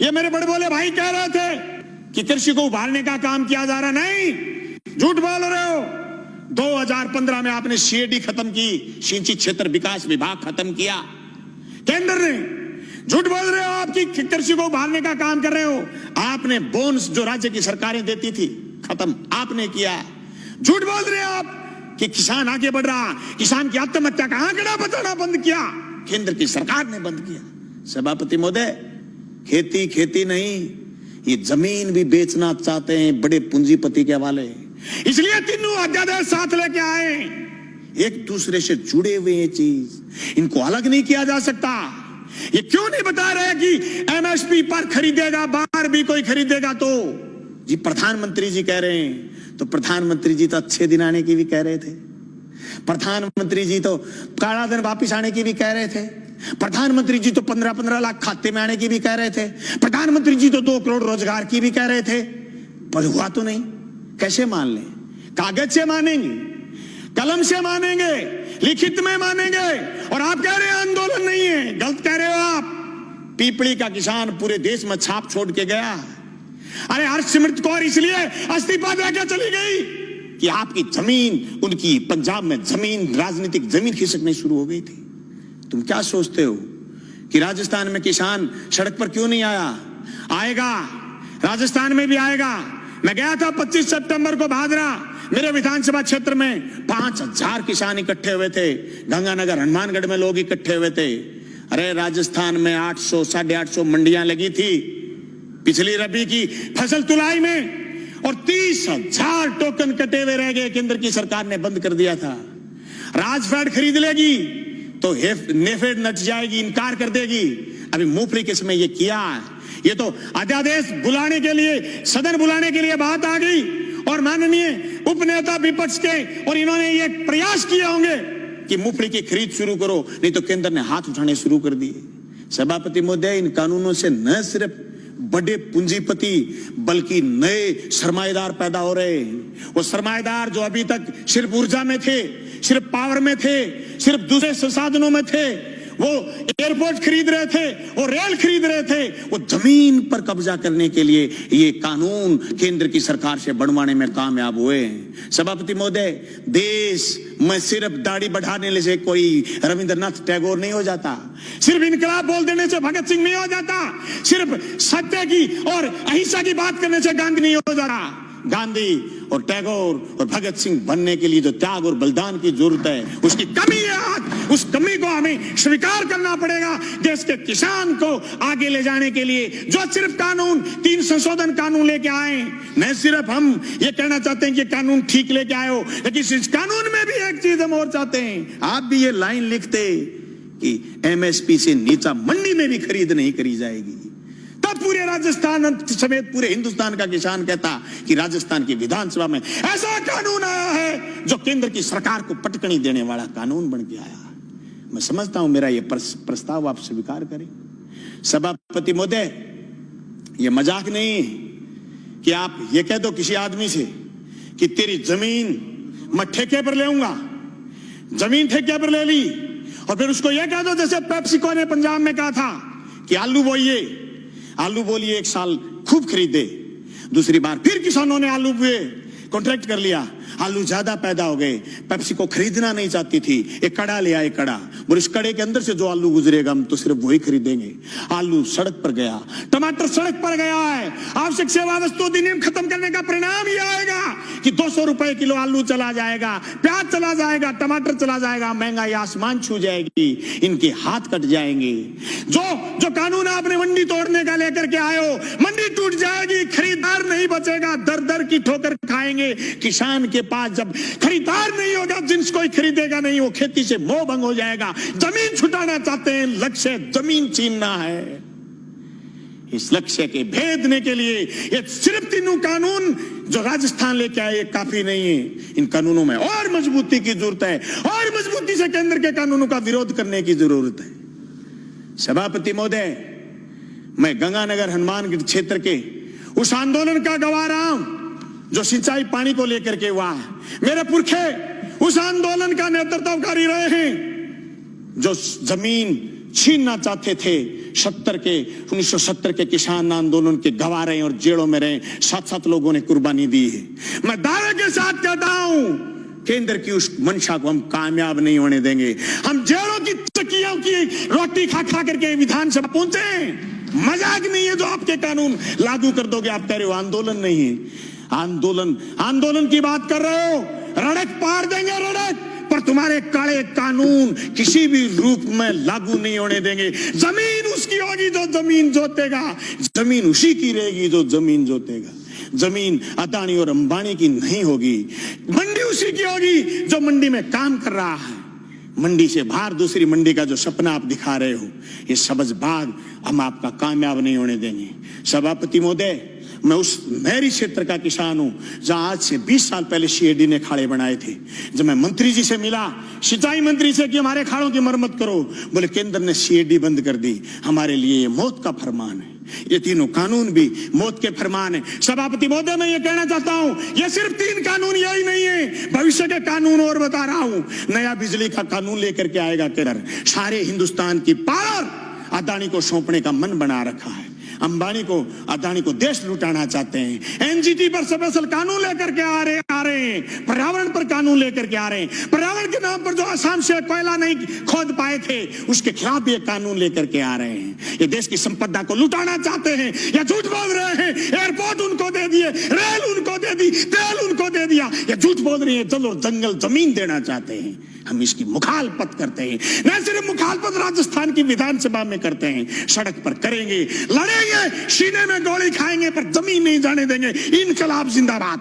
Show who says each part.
Speaker 1: ये मेरे बड़े बोले भाई कह रहे थे कि कृषि को उभारने का काम किया जा रहा, नहीं, झूठ बोल रहे हो। 2015 में आपने सीएडी खत्म की, सिंचित क्षेत्र विकास विभाग खत्म किया केंद्र ने। झूठ बोल रहे हो आप कि कृषि को उभारने का काम कर रहे हो। आपने बोनस जो राज्य की सरकारें देती थी खत्म आपने किया। झूठ बोल रहे हो आप कि किसान आगे बढ़ रहा, किसान की आत्महत्या का आंकड़ा बताना बंद किया केंद्र की सरकार ने बंद किया। सभापति महोदय, खेती खेती नहीं, ये जमीन भी बेचना चाहते हैं बड़े पूंजीपति के हवाले, इसलिए तीनों अध्यादेश साथ लेके आए। एक दूसरे से जुड़े हुए ये चीज, इनको अलग नहीं किया जा सकता। ये क्यों नहीं बता रहे कि एमएसपी पर खरीदेगा, बाहर भी कोई खरीदेगा तो जी प्रधानमंत्री जी कह रहे हैं। तो प्रधानमंत्री जी तो अच्छे दिन आने की भी कह रहे थे, प्रधानमंत्री जी तो काला दिन वापिस आने की भी कह रहे थे, प्रधानमंत्री जी तो 15-15 लाख खाते में आने की भी कह रहे थे, प्रधानमंत्री जी तो 2 करोड़ रोजगार की भी कह रहे थे, पर हुआ तो नहीं। कैसे मान लें? कागज से मानेंगे, कलम से मानेंगे, लिखित में मानेंगे, और आप कह रहे हैं आंदोलन नहीं है। गलत कह रहे हो आप। पीपली का किसान पूरे देश में छाप छोड़ के गया। अरे हरसिमरत कौर इसलिए इस्तीफा देकर चली गई कि आपकी जमीन, उनकी पंजाब में जमीन, राजनीतिक जमीन खिसकनी शुरू हो गई थी। तुम क्या सोचते हो कि राजस्थान में किसान सड़क पर क्यों नहीं आया? आएगा, राजस्थान में भी आएगा। मैं गया था 25 सितंबर को भादरा, मेरे विधानसभा क्षेत्र में 5000 किसान इकट्ठे हुए थे। गंगानगर हनुमानगढ़ में लोग इकट्ठे हुए थे। अरे राजस्थान में 800 850 मंडियां लगी थी पिछली रबी की फसल तुलाई में, और 30,000 टोकन कटे हुए रह गए। केंद्र की सरकार ने बंद कर दिया था। राजफेड खरीद लेगी तो नेफेड नट जाएगी, इनकार कर देगी। अभी मूंगफली किस में ये किया, ये तो अध्यादेश बुलाने के लिए, सदन बुलाने के लिए बात आ गई, और माननीय उपनेता विपक्ष के और इन्होंने ये प्रयास किए होंगे कि मूंगफली की खरीद शुरू करो, नहीं तो केंद्र ने हाथ उठाने शुरू कर दिए। सभापति महोदय, इन कानूनों से न सिर्फ बड़े पूंजीपति बल्कि नए सरमाएदार पैदा हो रहे हैं। वो सरमाएदार जो अभी तक सिर्फ ऊर्जा में थे, सिर्फ पावर में थे, सिर्फ दूसरे संसाधनों में थे, वो एयरपोर्ट खरीद रहे थे, वो रेल खरीद रहे थे, वो जमीन पर कब्जा करने के लिए ये कानून केंद्र की सरकार से बनवाने में कामयाब हुए हैं। सभापति महोदय, देश में सिर्फ दाढ़ी बढ़ाने से कोई रविंद्रनाथ टैगोर नहीं हो जाता, सिर्फ इनकलाब बोल देने से भगत सिंह नहीं हो जाता, सिर्फ सत्य की और अहिंसा की बात करने से गांधी नहीं हो जाता। गांधी और टैगोर और भगत सिंह बनने के लिए जो त्याग और बलिदान की जरूरत है, उसकी कमी है आज। उस कमी को हमें स्वीकार करना पड़ेगा। देश के किसान को आगे ले जाने के लिए जो सिर्फ कानून, 3 संशोधन कानून लेके आए, न सिर्फ हम ये कहना चाहते हैं कि कानून ठीक लेके आए हो, लेकिन इस कानून में भी एक चीज हम और चाहते हैं। आप भी ये लाइन लिखते कि एमएसपी से नीचा मंडी में भी खरीद नहीं करी जाएगी, तब पूरे राजस्थान समेत पूरे हिंदुस्तान का किसान कहता कि राजस्थान की विधानसभा में ऐसा कानून आया है जो केंद्र की सरकार को पटकनी देने वाला कानून बन के आया। मैं समझता हूं मेरा यह प्रस्ताव आप स्वीकार करें। सभापति महोदय, यह मजाक नहीं कि आप ये कह दो किसी आदमी से कि तेरी जमीन मैं ठेके पर ले आऊंगा, जमीन ठेके पर ले ली, और फिर उसको यह कह दो जैसे पेप्सिको ने पंजाब में कहा था कि आलू बोइए, आलू बोलिए, 1 साल खूब खरीदे, दूसरी बार फिर किसानों ने आलू बोए, कॉन्ट्रैक्ट कर लिया, आलू ज्यादा पैदा हो गए, पेप्सिको खरीदना नहीं चाहती थी, एक कड़ा ले आए, कड़ा, और इस कड़े के अंदर से जो आलू गुजरेगा हम तो सिर्फ वही खरीदेंगे। आलू सड़क पर गया, टमाटर सड़क पर गया है। आवश्यक सेवा वस्तु अधिनियम खत्म करने का परिणाम यह आएगा कि 200 रुपए किलो आलू चला जाएगा, प्याज चला जाएगा, टमाटर चला जाएगा, महंगाई आसमान छू जाएगी, इनके हाथ कट जाएंगे। जो कानून आपने मंडी तोड़ने का लेकर के आए हो, मंडी टूट जाएगी, खरीदार नहीं बचेगा, दर दर की ठोकर खाएंगे। किसान के पास जब खरीदार नहीं होगा, जिन्स कोई खरीदेगा नहीं, वो खेती से मोह भंग हो जाएगा। जमीन छुटाना चाहते हैं, लक्ष्य जमीन छीनना है। इस लक्ष्य के भेदने के लिए ये सिर्फ 3 कानून जो राजस्थान लेके आए काफी नहीं है। इन कानूनों में और मजबूती की जरूरत है, और मजबूती से केंद्र के कानूनों का विरोध करने की जरूरत है। सभापति महोदय, मैं गंगानगर हनुमानगढ़ क्षेत्र के उस आंदोलन का गवाह रहा हूं जो सिंचाई पानी को लेकर के हुआ है। मेरे पुरखे उस आंदोलन का नेतृत्वकारी रहे हैं जो जमीन छीनना चाहते थे, 1970 के किसान आंदोलन के गवाह रहे और जेलों में रहे, 7-7 लोगों ने कुर्बानी दी है। मैं दावे के साथ कहता हूं, केंद्र की उस मंशा को हम कामयाब नहीं होने देंगे। हम जेलों की तकियों की रोटी खा खा करके विधानसभा पहुंचे। मजाक नहीं है जो आपके कानून लागू कर दोगे। आप कह रहे हो आंदोलन नहीं है, आंदोलन की बात कर रहे हो, रड़क पार देंगे रड़क, पर तुम्हारे काले कानून किसी भी रूप में लागू नहीं होने देंगे। जमीन उसकी होगी जो जमीन जोतेगा, जमीन उसी की रहेगी जो जमीन जोतेगा। जमीन अदानी और अंबानी की नहीं होगी, मंडी उसी की होगी जो मंडी में काम कर रहा है। मंडी से बाहर दूसरी मंडी का जो सपना आप दिखा रहे हो, ये सबज बाग हम आपका कामयाब नहीं होने देंगे। सभापति महोदय, मैं उस मेरी क्षेत्र का किसान हूं जहां आज से 20 साल पहले सीएडी ने खाड़े बनाए थे। जब मैं मंत्री जी से मिला, सिंचाई मंत्री से कि हमारे खाड़ों की मरम्मत करो, बोले केंद्र ने सीएडी बंद कर दी, हमारे लिए ये मौत का फरमान है। ये तीनों कानून भी मौत के फरमान है। सभापति महोदय, मैं ये कहना चाहता हूं, ये सिर्फ 3 कानून यही नहीं है, भविष्य के कानून और बता रहा हूं। नया बिजली का कानून लेकर के आएगा केंद्र। सारे हिंदुस्तान की पावर अदानी को सौंपने का मन बना रखा है। अंबानी को, अदानी को देश लुटाना चाहते हैं। एनजीटी पर स्पेशल कानून लेकर के आ रहे हैं। पर्यावरण पर कानून लेकर के आ रहे हैं। पर्यावरण के नाम पर जो असम से कोयला नहीं खोद पाए थे, उसके खिलाफ भी एक कानून लेकर के आ रहे हैं। ये देश की संपदा को लुटाना चाहते हैं या झूठ बोल रहे हैं। एयरपोर्ट उनको दे दिए, रेल उनको दे दी, तेल उनको दे दिया, या झूठ बोल रही है जल और जंगल जमीन देना चाहते हैं। हम इसकी मुखालफत करते हैं। न सिर्फ मुखालफत राजस्थान की विधानसभा में करते हैं, सड़क पर करेंगे, लड़ेंगे, सीने में गोली खाएंगे, पर जमीन नहीं जाने देंगे। इनकलाब जिंदाबाद।